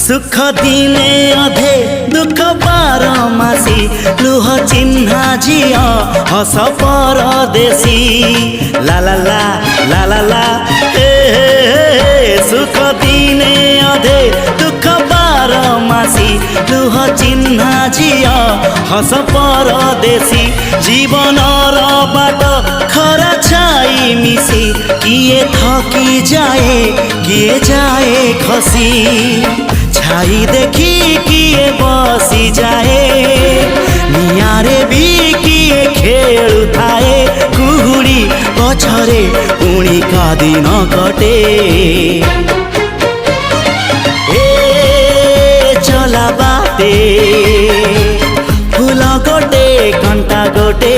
सुख दिने अधे दुख बारमासी लुह चिन्हा झिया हस परदेशी ला ला ला ला ला ला हे सुख दिने अधे दुख बारमासी लुह चिन्हा झिया हस परदेशी जीवन बाट खरा छाई मिसी किए थकी जाए किए जाए खसी छाई देखी किए बसी जाए नियारे भी किए खेलु थाए कुहुड़ी पछरे पुणी का दिन कटे ए चला बाटे फूल गोटे कंटा गोटे